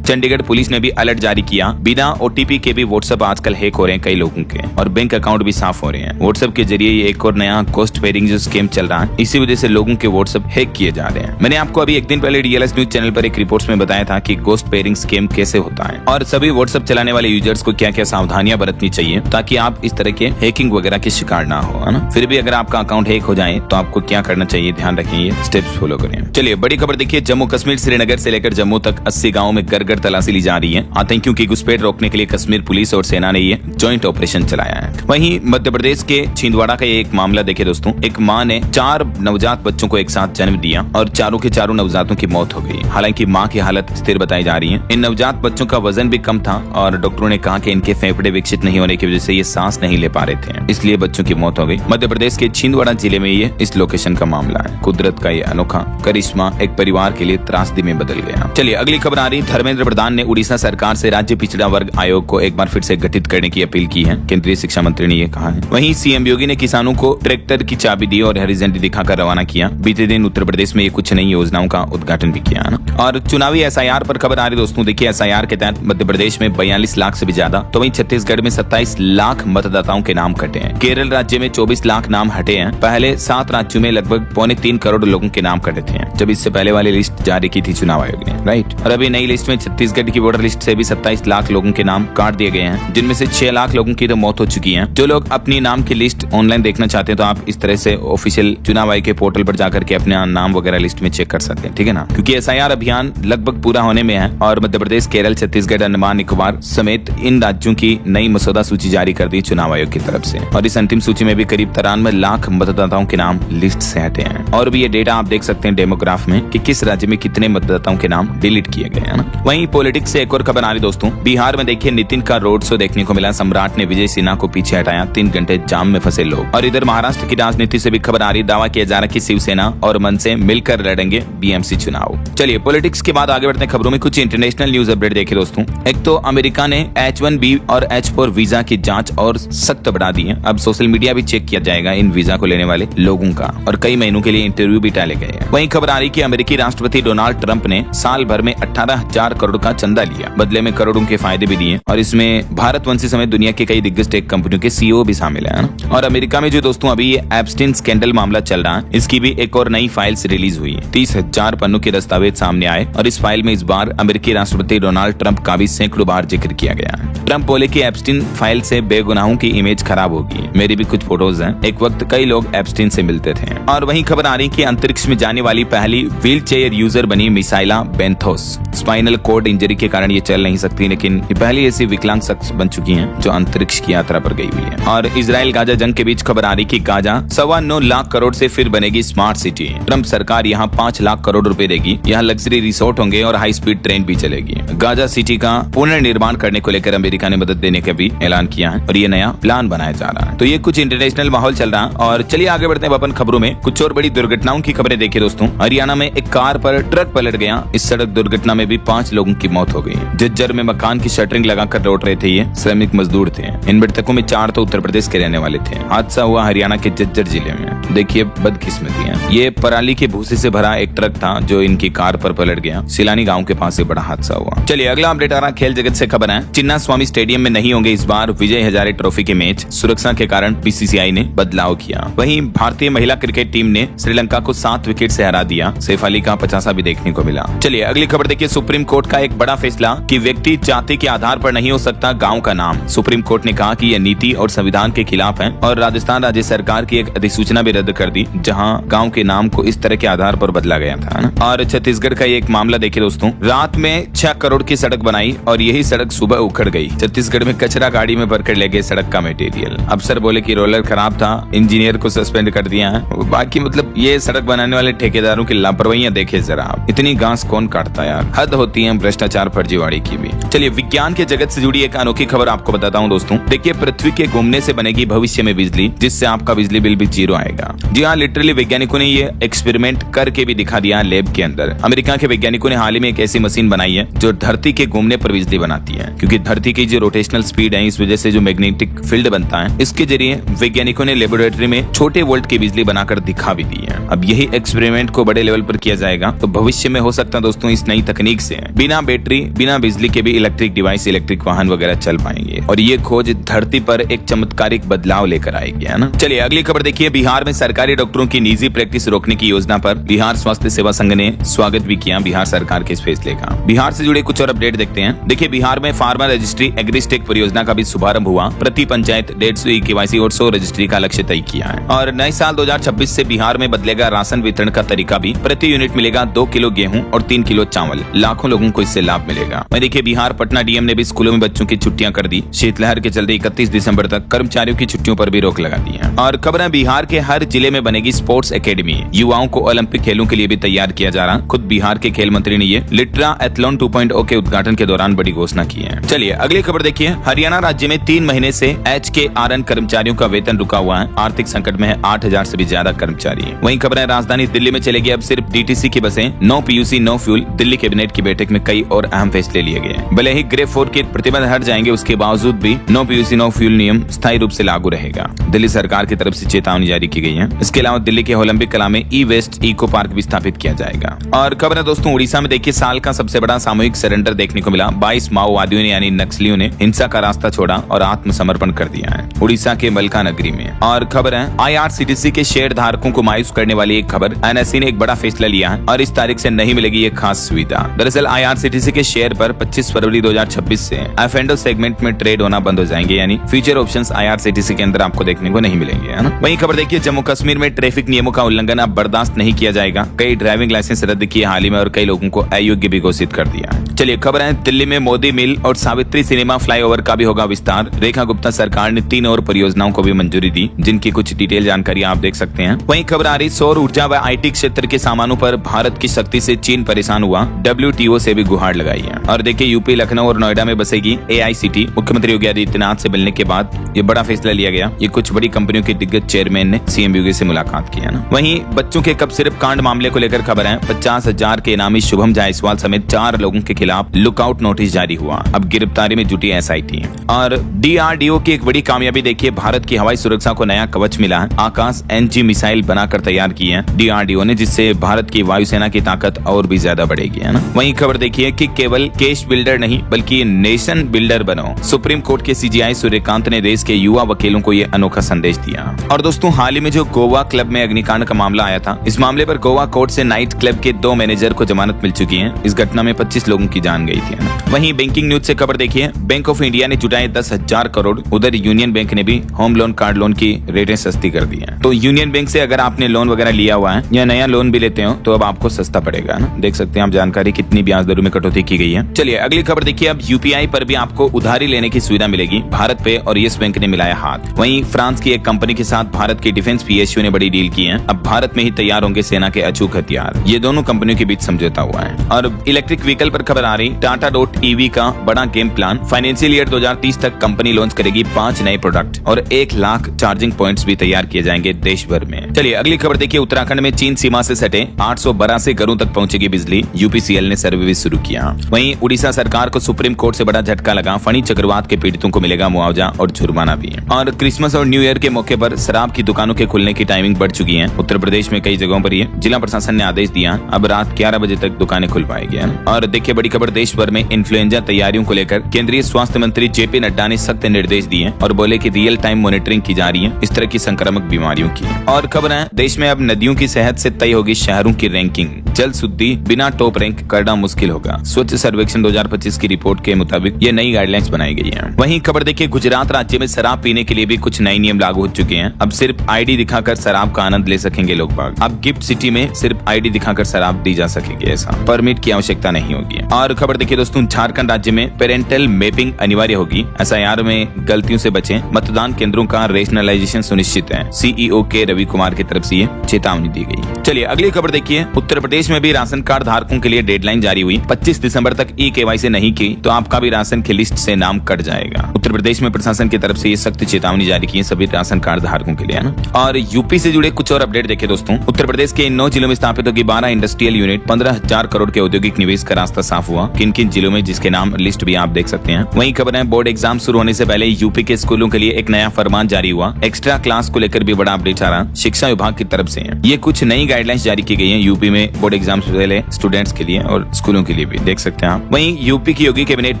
चंडीगढ़ पुलिस ने भी अलर्ट जारी किया। बिना OTP के भी व्हाट्सएप आजकल हैक हो रहे हैं कई लोगों के, और बैंक अकाउंट भी साफ हो रहे हैं। व्हाट्सएप के जरिए ये एक और नया गोस्ट पेयरिंग जो स्कीम चल रहा है, इसी वजह से लोगों के व्हाट्सएप हैक किए जा रहे हैं। मैंने आपको अभी एक दिन पहले DLS न्यूज चैनल पर एक रिपोर्ट्स में बताया था कि गोस्ट पेयरिंग स्कीम कैसे होता है और सभी व्हाट्सएप चलाने वाले यूजर्स को क्या क्या सावधानियां बरतनी चाहिए ताकि आप इस तरह के हैकिंग वगैरह के शिकार ना हो, है ना। फिर भी अगर आपका अकाउंट हैक हो जाए तो आपको क्या करना चाहिए, ध्यान रखें, ये स्टेप्स फॉलो करें। चलिए बड़ी खबर देखिए, जम्मू कश्मीर श्रीनगर से लेकर जम्मू तक 80 गाँव में घर घर तलाशी ली जा रही है आतंकियों की घुसपैठ रोकने के लिए कश्मीर पुलिस और सेना ने ये ज्वाइंट ऑपरेशन चलाया है। वहीं मध्य प्रदेश के छिंदवाड़ा का ये एक मामला देखिए दोस्तों, एक मां ने 4 नवजात बच्चों को एक साथ जन्म दिया और चारों के चारों नवजातों की मौत हो गई। हालांकि मां की हालत स्थिर बताई जा रही है। इन नवजात बच्चों का वजन भी कम था और डॉक्टरों ने कहा कि इनके फेफड़े विकसित नहीं होने की वजह से ये सांस नहीं ले पा रहे थे, इसलिए बच्चों की मौत हो गई। मध्य प्रदेश के छिंदवाड़ा जिले में ये इस लोकेशन का मामला है। कुदरत का ये अनोखा करिश्मा एक परिवार के लिए त्रासदी में बदल गया। चलिए अगली खबर आ रही, धर्मेंद्र प्रधान ने उड़ीसा सरकार से राज्य पिछड़ा वर्ग आयोग को एक बार फिर से गठित करने की अपील की है। केंद्रीय शिक्षा मंत्री ने ये कहा है। वहीं सीएम योगी ने किसानों को ट्रैक्टर की चाबी दी और हरी झंडी दिखाकर रवाना किया। बीते दिन उत्तर प्रदेश में ये कुछ नई योजनाओं का उद्घाटन भी किया ना। और चुनावी SIR पर खबर आ रही दोस्तों, देखिए SIR के तहत मध्य प्रदेश में 42 लाख से भी ज्यादा, तो वहीं छत्तीसगढ़ में 27 लाख मतदाताओं के नाम कटे हैं। केरल राज्य में 24 लाख नाम हटे हैं। पहले 7 राज्यों में लगभग 2.25 करोड़ लोगों के नाम कटे थे जब इससे पहले वाली लिस्ट जारी की थी चुनाव आयोग ने, राइट। और अभी नई लिस्ट में छत्तीसगढ़ की वोटर लिस्ट से भी 27 लाख लोगों के नाम काट दिए गए हैं, जिनमें से 6 लाख लोगों की तो मौत हो चुकी है। जो लोग अपनी नाम की लिस्ट ऑनलाइन देखना चाहते हैं तो आप इस तरह से ऑफिशियल चुनाव आयोग के पोर्टल पर जाकर के अपने नाम वगैरह लिस्ट में चेक कर सकते हैं, ठीक है ना। क्योंकि SIR अभियान लगभग पूरा होने में है और मध्य प्रदेश, केरल, छत्तीसगढ़, अंडमान निकोबार समेत इन राज्यों की नई मसौदा सूची जारी कर दी चुनाव आयोग की तरफ से। और इस अंतिम सूची में भी करीब 93 लाख मतदाताओं के नाम लिस्ट से हटे हैं। और भी ये डेटा आप देख सकते हैं डेमोग्राफ में कि किस राज्य में कितने मतदाताओं के नाम डिलीट किए गए हैं ना। वहीं पॉलिटिक्स से एक और खबर आ रही दोस्तों, बिहार में देखिए नितिन का रोड शो देखने को मिला। सम्राट ने विजय सिन्हा को पीछे हटाया, 3 घंटे जाम में फंसे लोग। और इधर महाराष्ट्र की राजनीति से भी खबर आ रही, दावा किया जा रहा है कि शिवसेना और मनसे मिलकर लड़ेंगे BMC चुनाव। चलिए पॉलिटिक्स के बाद आगे बढ़ते हैं खबरों में। कुछ इंटरनेशनल न्यूज अपडेट देखिए दोस्तों। एक तो अमेरिका ने H1B और H4 वीजा की जांच और सख्त बढ़ा दी है। अब सोशल मीडिया भी चेक किया जाएगा इन वीजा को लेने वाले लोगों का, और कई महीनों के लिए इंटरव्यू भी टाले गए हैं। वहीं खबर आ रही कि अमेरिकी राष्ट्रपति डोनाल्ड ट्रंप ने साल भर में 18,000 करोड़ का चंदा लिया, बदले में करोड़ों के फायदे भी दिए। और इसमें भारतवंशी समेत दुनिया के कई दिग्गज टेक कंपनियों के CEO भी शामिल है ना। और अमेरिका में जो दोस्तों अभी ये एप्स्टीन स्कैंडल मामला चल रहा है, इसकी भी एक और नई फाइल्स रिलीज हुई है। 30,000 पन्नों के दस्तावेज सामने आए और इस फाइल में इस बार अमेरिकी राष्ट्रपति डोनाल्ड ट्रंप का भी सैकड़ों बार जिक्र किया गया है। ट्रंप बोले कि एप्स्टीन फाइल से बेगुनाहों की इमेज खराब होगी। मेरी भी कुछ फोटोज हैं। एक वक्त कई लोग एप्स्टीन से मिलते थे। और वहीं खबर आ रही कि अंतरिक्ष में जाने वाली पहली व्हील चेयर यूजर बनी मिसाइला बेंथोस। स्पाइनल कॉर्ड इंजरी के कारण ये चल नहीं सकती, लेकिन ये पहली ऐसी विकलांग शख्स बन चुकी हैं जो अंतरिक्ष की यात्रा पर गई हुई है। और इजराइल गाजा जंग के बीच खबर आ रही कि गाजा 9.25 लाख करोड़ से फिर बनेगी स्मार्ट सिटी। ट्रंप सरकार यहाँ 5 लाख करोड़ रुपए देगी। यहाँ लग्जरी रिसोर्ट होंगे और हाई स्पीड ट्रेन भी चलेगी। गाजा सिटी का पुनर्निर्माण करने को लेकर अमेरिका ने मदद देने का भी ऐलान किया है और ये नया प्लान बनाया जा रहा है। तो ये कुछ इंटरनेशनल माहौल चल रहा है। और चलिए आगे बढ़ते हैं अपन खबरों में। कुछ और बड़ी दुर्घटनाओं की खबरें देखिए दोस्तों। हरियाणा में एक कार पर ट्रक पलट गया। इस सड़क दुर्घटना में भी 5 लोगों की मौत हो गई। झज्जर में मकान की शटरिंग लगाकर लौट रहे थे ये श्रमिक मजदूर थे। इन मृतकों में 4 तो उत्तर प्रदेश के रहने वाले थे। हादसा हुआ हरियाणा के झज्जर जिले में। देखिए बदकिस्मती है। ये पराली के भूसे से भरा एक ट्रक था जो इनकी कार पर पलट गया। सिलानी गांव के पास से बड़ा हादसा हुआ। चलिए अगला अपडेट आ रहा खेल जगत से खबर है। चिन्ना स्वामी स्टेडियम में नहीं होंगे इस बार विजय हजारे ट्रॉफी के मैच। सुरक्षा के कारण BCCI ने बदलाव किया। वहीं भारतीय महिला क्रिकेट टीम ने श्रीलंका को 7 विकेट से हरा दिया। सैफ अली का 50 भी देखने को मिला। चलिए अगली खबर देखिए। सुप्रीम कोर्ट का एक बड़ा फैसला कि व्यक्ति जाति के आधार आधार पर नहीं हो सकता गांव का नाम। सुप्रीम कोर्ट ने कहा कि यह नीति और संविधान के खिलाफ है और राजस्थान राज्य सरकार की एक अधिसूचना भी रद्द कर दी जहां गांव के नाम को इस तरह के आधार पर बदला गया था ना। और छत्तीसगढ़ का एक मामला देखिए दोस्तों, रात में 6 करोड़ की सड़क बनाई और यही सड़क सुबह उखड़ गई। छत्तीसगढ़ में कचरा गाड़ी में भरकर ले गए सड़क का मटेरियल। अफसर बोले कि रोलर खराब था, इंजीनियर को सस्पेंड कर दिया है। बाकी मतलब ये सड़क बनाने वाले ठेकेदारों की लापरवाहियां देखे जरा आप। इतनी घास कौन काटता यार, हद होती है भ्रष्टाचार फर्जीवाड़े की भी। चलिए विज्ञान के जगत से जुड़ी एक अनोखी खबर आपको बताता हूँ दोस्तों। देखिए पृथ्वी के घूमने से बनेगी भविष्य में बिजली, जिससे आपका बिजली बिल भी 0 आएगा। जी हाँ, लिटरली वैज्ञानिकों ने ये एक्सपेरिमेंट करके भी दिखा दिया लैब के अंदर। अमेरिका के वैज्ञानिकों ने हाल ही में एक ऐसी मशीन बनाई है जो धरती के घूमने पर बिजली बनाती है, क्योंकि धरती की जो रोटेशनल स्पीड है इस वजह से जो मैग्नेटिक फील्ड बनता है, इसके जरिए वैज्ञानिकों ने लेबोरेटरी में छोटे वोल्ट की बिजली बनाकर दिखा भी दी है। अब यही एक्सपेरिमेंट को बड़े लेवल पर किया जाएगा तो भविष्य में हो सकता है दोस्तों इस नई तकनीक से बिना बैटरी बिना बिजली के भी इलेक्ट्रिक डिवाइस, इलेक्ट्रिक वाहन वगैरह चल पाएंगे और ये खोज धरती पर एक चमत्कारिक बदलाव लेकर आएगी, है ना। चलिए अगली खबर देखिए, बिहार में सरकारी डॉक्टरों की निजी प्रैक्टिस रोकने की योजना पर बिहार स्वास्थ्य सेवा संघ ने स्वागत भी किया बिहार सरकार के इस फैसले का। बिहार से जुड़े कुछ और अपडेट देखते हैं। देखिए बिहार में फार्मा रजिस्ट्री एग्रीस्टेक परियोजना का भी शुभारंभ हुआ। प्रति पंचायत 150 केवाईसी और 100 रजिस्ट्री का लक्ष्य तय किया है। और नए साल 2026 से बिहार में बदलेगा राशन वितरण का तरीका भी। प्रति यूनिट मिलेगा 2 किलो गेहूं और 3 किलो चावल। लाखों लोगों को इससे लाभ मिलेगा। वहीं देखिए बिहार पटना डीएम ने भी स्कूलों में बच्चों की छुट्टियां कर दी। शीतलहर के चलते 31 दिसंबर तक कर्मचारियों की छुट्टियों पर भी रोक लगा दी है। और खबर है बिहार के हर जिले में बनेगी स्पोर्ट्स एकेडमी। युवाओं को ओलंपिक खेलों के लिए भी तैयार किया जा रहा। खुद बिहार के खेल मंत्री ने ये लिट्रा एथलॉन 2.0 के उद्घाटन के दौरान बड़ी घोषणा की है। चलिए अगली खबर देखिए, हरियाणा राज्य में 3 महीने से HKRN कर्मचारियों का वेतन रुका हुआ है। आर्थिक संकट में है 8000 से भी ज्यादा कर्मचारी। वहीं खबर है राजधानी दिल्ली में चलेगी अब सिर्फ DTC की बसें। No PUC no fuel. Delhi cabinet की बैठक में कई और अहम फैसले लिए गए। भले ही ग्रेड 4 के प्रतिबंध हट जाएंगे, उसके बावजूद भी नो PUC नो फ्यूल नियम स्थायी रूप से लागू रहेगा। दिल्ली सरकार की तरफ से चेतावनी जारी की गई है। इसके अलावा दिल्ली के ओलंपिक कला में ई-वेस्ट इको पार्क भी स्थापित किया जाएगा। और खबर है दोस्तों, उड़ीसा में देखिए साल का सबसे बड़ा सामूहिक सरेंडर देखने को मिला। 22 माओवादियों ने यानी नक्सलियों ने हिंसा का रास्ता छोड़ा और आत्मसमर्पण कर दिया है उड़ीसा के मलका नगरी में। और खबर है IRCTC के शेयर धारकों को मायूस करने वाली एक खबर। NSE ने एक बड़ा फैसला लिया है और इस तारीख से नहीं मिलेगी ये खास सुविधा। दरअसल IRCTC के शेयर पर 25 फरवरी 2026 से F&O सेगमेंट में ट्रेड होना बंद हो जाएंगे, यानी फ्यूचर ऑप्शंस IRCTC के अंदर आपको देखने को नहीं मिलेंगे, है ना। वहीं खबर देखिए, जम्मू कश्मीर में ट्रैफिक नियमों का उल्लंघन अब बर्दाश्त नहीं किया जाएगा। कई ड्राइविंग लाइसेंस रद्द किए हाल ही में और कई लोगों को अयोग्य भी घोषित कर दिया। चलिए खबर है, दिल्ली में मोदी मिल और सावित्री सिनेमा फ्लाईओवर का भी होगा विस्तार। रेखा गुप्ता सरकार ने 3 और परियोजनाओं को भी मंजूरी दी, जिनकी कुछ डिटेल जानकारी आप देख सकते हैं। वहीं खबर आ रही, सौर ऊर्जा व IT क्षेत्र के सामानों पर भारत की शक्ति से चीन परेशान हुआ। WTO से भी गुहार लगाई है। और देखिए यूपी, लखनऊ और नोएडा में बसेगी AICT। मुख्यमंत्री योगी आदित्यनाथ से मिलने के बाद ये बड़ा फैसला लिया गया। ये कुछ बड़ी कंपनियों के दिग्गज चेयरमैन ने CM योगी से मुलाकात की है ना। वहीं बच्चों के कप सिरप कांड मामले को लेकर खबर है, 50,000 के इनामी शुभम जायसवाल समेत 4 लोगों के खिलाफ लुकआउट नोटिस जारी हुआ। अब गिरफ्तारी में जुटी SIT। और DRDO की एक बड़ी कामयाबी देखिए, भारत की हवाई सुरक्षा को नया कवच मिला है। आकाश NG मिसाइल बनाकर तैयार की है DRDO ने, जिससे भारत की वायुसेना की ताकत और भी ज्यादा बढ़ेगी, है ना। वहीं खबर देखिए कि केवल केस बिल्डर नहीं बल्कि नेशन बिल्डर बनो। सुप्रीम कोर्ट के CJI सूर्यकांत ने देश के युवा वकीलों को ये अनोखा संदेश दिया। और दोस्तों हाल ही में जो गोवा क्लब में अग्निकांड का मामला आया था, इस मामले पर गोवा कोर्ट से नाइट क्लब के 2 मैनेजर को जमानत मिल चुकी है। इस घटना में 25 लोगों की जान गई थी। वहीं बैंकिंग न्यूज से खबर देखिए, बैंक ऑफ इंडिया ने जुटाए 10,000 करोड़। उधर यूनियन बैंक ने भी होम लोन कार्ड लोन की रेटें सस्ती कर दी है। तो यूनियन बैंक से अगर आपने लोन वगैरह लिया हुआ है या नया लोन भी लेते हो तो अब आपको सस्ता पड़ेगा ना। देख सकते हैं आप जानकारी, कितनी ब्याज दरों में कटौती की गई है। चलिए अगली खबर देखिए, अब UPI पर भी आपको उधारी लेने की सुविधा मिलेगी। भारत पे और येस बैंक ने मिलाया हाथ। वहीं फ्रांस की एक कंपनी के साथ भारत की डिफेंस PSU ने बड़ी डील की है। अब भारत में ही तैयार होंगे सेना के अचूक हथियार। ये दोनों कंपनियों के बीच समझौता हुआ है। और इलेक्ट्रिक व्हीकल पर खबर आ रही, Tata.EV का बड़ा गेम प्लान। फाइनेंशियल ईयर 2030 तक कंपनी लॉन्च करेगी 5 नए प्रोडक्ट और 1 लाख चार्जिंग पॉइंट्स भी तैयार किए जाएंगे देश भर में। चलिए अगली खबर देखिए, उत्तराखंड में चीन सीमा से सटे 882 घरों तक पहुंचेगी बिजली। UPCL ने सर्वे भी शुरू किया। वहीं उड़ीसा सरकार को सुप्रीम कोर्ट से बड़ा झटका लगा। फनी चक्रवात के पीड़ितों को मिलेगा मुआवजा और जुर्माना भी। और क्रिसमस और न्यू ईयर के मौके पर शराब की दुकानों के खुलने की टाइमिंग बढ़ चुकी है। उत्तर प्रदेश में कई जगहों पर जिला प्रशासन ने आदेश दिया, अब रात 11 बजे तक दुकानें खुल पाएगी। और देखिए बड़ी खबर, देश भर में इन्फ्लुएंजा तैयारियों को लेकर केंद्रीय स्वास्थ्य मंत्री JP नड्डा ने सख्त निर्देश दिए और बोले कि रियल टाइम मॉनिटरिंग की जा रही है इस तरह की संक्रामक बीमारियों की। और खबर है, देश में अब नदियों की सेहत से तय होगी शहरों की रैंकिंग। जल शुद्धि बिना टॉप रैंक करना मुश्किल होगा। स्वच्छ सर्वेक्षण 2025 की रिपोर्ट के के मुताबिक ये नई गाइडलाइंस बनाई गई है। वहीं खबर देखिए, गुजरात राज्य में शराब पीने के लिए भी कुछ नए नियम लागू हो चुके हैं। अब सिर्फ आईडी दिखाकर शराब का आनंद ले सकेंगे लोग बाग। अब गिफ्ट सिटी में सिर्फ आईडी दिखाकर शराब दी जा सकेगी, ऐसा परमिट की आवश्यकता नहीं होगी। और खबर देखिए दोस्तों, झारखंड राज्य में पेरेंटल मैपिंग अनिवार्य होगी। एसआईआर में गलतियों से बचें, मतदान केंद्रों का रेशनलाइजेशन सुनिश्चित है। सीईओ के रवि कुमार की तरफ से ये चेतावनी दी गई। चलिए अगली खबर देखिए, उत्तर प्रदेश में भी राशन कार्ड धारकों के लिए डेडलाइन जारी हुई। 25 दिसंबर तक ई-केवाईसी नहीं की तो आपका भी राशन की लिस्ट से नाम कट जाएगा। उत्तर प्रदेश में प्रशासन की तरफ से ये सख्त चेतावनी जारी की है सभी राशन कार्ड धारकों के लिए, है ना। और यूपी से जुड़े कुछ और अपडेट देखिए दोस्तों, उत्तर प्रदेश के 9 जिलों में स्थापित होगी 12 इंडस्ट्रियल यूनिट। 15,000 करोड़ के औद्योगिक निवेश का रास्ता साफ हुआ। किन किन जिलों में, जिसके नाम लिस्ट भी आप देख सकते हैं। वहीं खबर है, बोर्ड एग्जाम शुरू होने से पहले यूपी के स्कूलों के लिए एक नया फरमान जारी हुआ। एक्स्ट्रा क्लास को लेकर भी बड़ा अपडेट आ रहा शिक्षा विभाग की तरफ से। ये कुछ नई गाइडलाइंस जारी की गई है यूपी में बोर्ड एग्जाम से पहले स्टूडेंट्स के लिए और स्कूलों के लिए भी, देख सकते हैं आप। वहीं यूपी की योगी कैबिनेट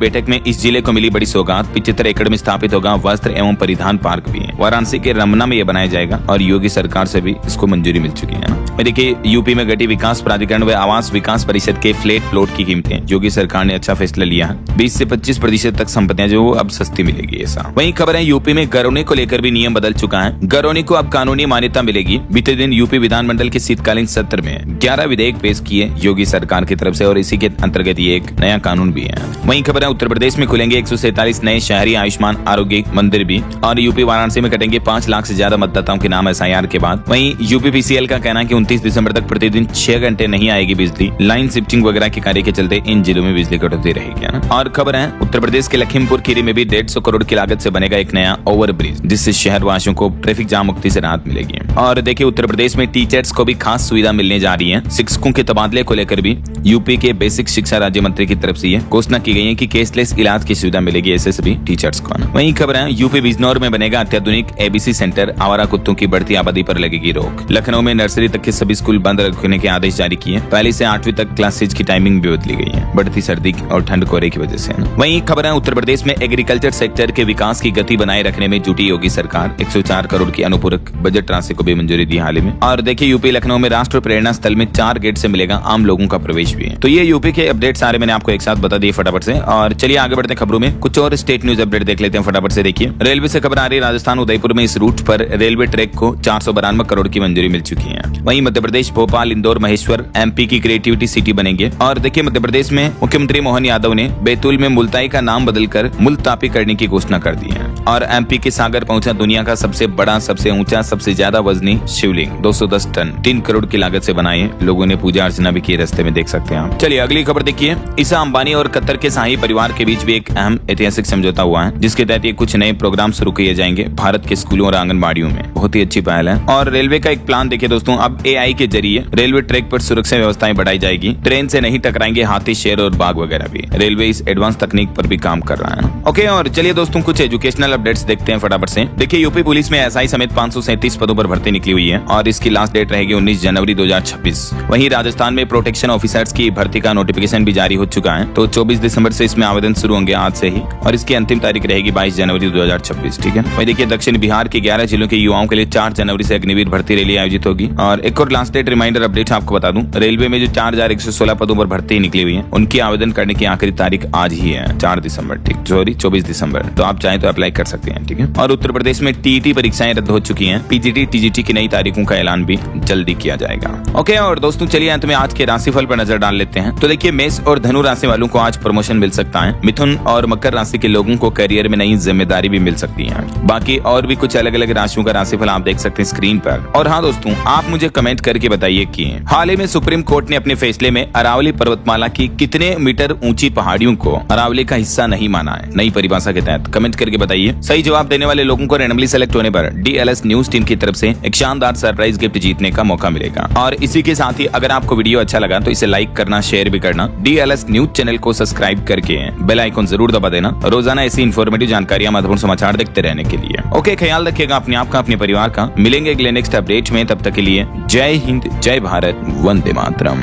बैठक में इस जिले को मिली बड़ी सौगात। 75 एकड़ में स्थापित होगा वस्त्र एवं परिधान पार्क भी है। वाराणसी के रमना में यह बनाया जाएगा और योगी सरकार से भी इसको मंजूरी मिल चुकी है। देखिए, यूपी में घटी विकास प्राधिकरण व आवास विकास परिषद के फ्लैट प्लॉट की कीमतें। योगी सरकार ने अच्छा फैसला लिया है। 20 से 25% तक संपत्तियां जो अब सस्ती मिलेगी, ऐसा। वहीं खबर है, यूपी में घरौनी को लेकर भी नियम बदल चुका है। घरौनी को अब कानूनी मान्यता मिलेगी। बीते दिन यूपी विधानमंडल के शीतकालीन सत्र में 11 विधेयक पेश किए योगी सरकार की तरफ से और इसी के अंतर्गत ये एक नया कानून भी है। वहीं खबर है, उत्तर प्रदेश में खुलेंगे 147 नए शहरी आयुष्मान आरोग्य मंदिर भी। और यूपी वाराणसी में कटेंगे 5 लाख से ज्यादा मतदाताओं के नाम एसआईआर के बाद। वहीं यूपीपीसीएल का कहना है कि 29 दिसंबर तक प्रतिदिन 6 घंटे नहीं आएगी बिजली। लाइन शिफ्टिंग वगैरह के कार्य के चलते इन जिलों में बिजली कटौती रहेगी, है ना। और खबर है, उत्तर प्रदेश के लखीमपुर खीरी में भी 150 करोड़ की लागत से बनेगा एक नया ओवर ब्रिज, जिससे शहर वासियों को ट्रैफिक जाम मुक्ति से राहत मिलेगी। और देखिए, उत्तर प्रदेश में टीचर्स को भी खास सुविधा मिलने जा रही है। शिक्षकों के तबादले को लेकर भी यूपी के बेसिक शिक्षा राज्य मंत्री की तरफ से ये घोषणा की गई है कि कैशलेस इलाज की सुविधा मिलेगी ऐसे सभी टीचर्स को। वहीं खबर है, यूपी बिजनौर में बनेगा अत्याधुनिक एबीसी सेंटर। आवारा कुत्तों की बढ़ती आबादी पर लगेगी रोक। लखनऊ में नर्सरी तक के सभी स्कूल बंद रखने के आदेश जारी किए। पहली से 8वीं तक क्लासेज की टाइमिंग भी बदली गई है, बढ़ती सर्दी और ठंड कोहरे की वजह से। वहीं खबर है, उत्तर प्रदेश में एग्रीकल्चर सेक्टर के विकास की गति बनाए रखने में जुटी योगी सरकार। 104 करोड़ की अनुपूरक बजट राशि को भी मंजूरी दी हाल ही में। और देखिए, यूपी लखनऊ में राष्ट्र प्रेरणा स्थल में 4 गेट से मिलेगा आम लोगों का प्रवेश भी। तो ये यूपी के अपडेट सारे मैंने आपको एक साथ बता दिए फटाफट से। और चलिए आगे बढ़ते हैं खबरों में। कुछ और स्टेट न्यूज अपडेट देख लेते हैं फटाफट से। देखिए, रेलवे से खबर आ रही है, राजस्थान उदयपुर में इस रूट पर रेलवे ट्रैक को 492 करोड़ की मंजूरी मिल चुकी है। वहीं मध्य प्रदेश भोपाल, इंदौर, महेश्वर एमपी की क्रिएटिविटी सिटी बनेंगे। और देखिए, मध्य प्रदेश में मुख्यमंत्री मोहन यादव ने बैतूल में मुल्ताई का नाम बदलकर मुल्तापी करने की घोषणा कर दी है। और एमपी के सागर पहुंचा दुनिया का सबसे बड़ा, सबसे ऊंचा, सबसे ज्यादा वजनी शिवलिंग। 210 टन 3 करोड़ की लागत से बनाए। लोगों ने पूजा अर्चना भी की, रास्ते में देख सकते हैं आप। चलिए अगली खबर देखिए, ईसा अंबानी और कतर के शाही परिवार के बीच भी एक अहम ऐतिहासिक समझौता हुआ है, जिसके तहत ये कुछ नए प्रोग्राम शुरू किए जाएंगे भारत के स्कूलों और आंगनबाड़ियों में। बहुत ही अच्छी पहल है। और रेलवे का एक प्लान देखिए दोस्तों, अब एआई के जरिए रेलवे ट्रैक पर सुरक्षा व्यवस्थाएं बढ़ाई जाएगी। ट्रेन से नहीं टकराएंगे हाथी, शेर और बाघ वगैरह भी। रेलवे इस एडवांस तकनीक पर भी काम कर रहा है। ओके, और चलिए दोस्तों कुछ एजुकेशनल अपडेट्स देखते हैं फटाफट से। देखिए, यूपी पुलिस में एसआई समेत 537 पदों पर भर्ती निकली हुई है और इसकी लास्ट डेट रहेगी 19 जनवरी 2026। वहीं राजस्थान में प्रोटेक्शन ऑफिसर्स की भर्ती का नोटिफिकेशन भी जारी हो चुका है। तो 24 दिसंबर से इसमें आवेदन शुरू होंगे आज से ही, और इसकी अंतिम तारीख रहेगी 22 जनवरी 2026। ठीक है। वहीं देखिए, दक्षिण बिहार के 11 जिलों के युवाओं के लिए 4 जनवरी से अग्निवीर भर्ती रैली आयोजित होगी। और एक और लास्ट डेट रिमाइंडर अपडेट आपको बता दूं, रेलवे में जो 4116 पदों पर भर्ती निकली हुई है, उनकी आवेदन करने की आखिरी तारीख आज ही है, 4 दिसंबर। ठीक, सॉरी 24 दिसंबर। तो आप चाहें तो अप्लाई कर सकते हैं। ठीक है। और उत्तर प्रदेश में टीईटी परीक्षाएं रद्द हो चुकी हैं। पीजीटी, टीजीटी की नई तारीखों का ऐलान भी जल्दी किया जाएगा। ओके, और दोस्तों चलिए अंत में आज के राशिफल पर नजर डाल लेते हैं। तो देखिए, मेष और धनु राशि वालों को आज प्रमोशन मिल सकता है। मिथुन और मकर राशि के लोगों को करियर में नई जिम्मेदारी भी मिल सकती है। बाकी और भी कुछ अलग अलग राशियों का राशिफल आप देख सकते हैं स्क्रीन पर। और हाँ दोस्तों, आप मुझे कमेंट करके बताइए कि हाल ही में सुप्रीम कोर्ट ने अपने फैसले में अरावली पर्वतमाला की कितने मीटर ऊंची पहाड़ियों को अरावली का हिस्सा नहीं माना है नई परिभाषा के तहत। कमेंट करके बताइए। सही जवाब देने वाले लोगों को रैंडमली सेलेक्ट होने पर डीएलएस न्यूज टीम की तरफ से एक शानदार सरप्राइज गिफ्ट जीतने का मौका मिलेगा। और इसी के साथ ही अगर आपको वीडियो अच्छा लगा तो इसे लाइक करना, शेयर भी करना। डीएलएस न्यूज चैनल को सब्सक्राइब करके बेल आइकन जरूर दबा देना, रोजाना ऐसी इन्फॉर्मेटिव जानकारियां, महत्वपूर्ण समाचार देखते रहने के लिए। ओके, ख्याल रखिएगा अपने आप का, अपने परिवार का। मिलेंगे अगले नेक्स्ट अपडेट में, तब तक के लिए जय हिंद, जय भारत, वंदे मातरम।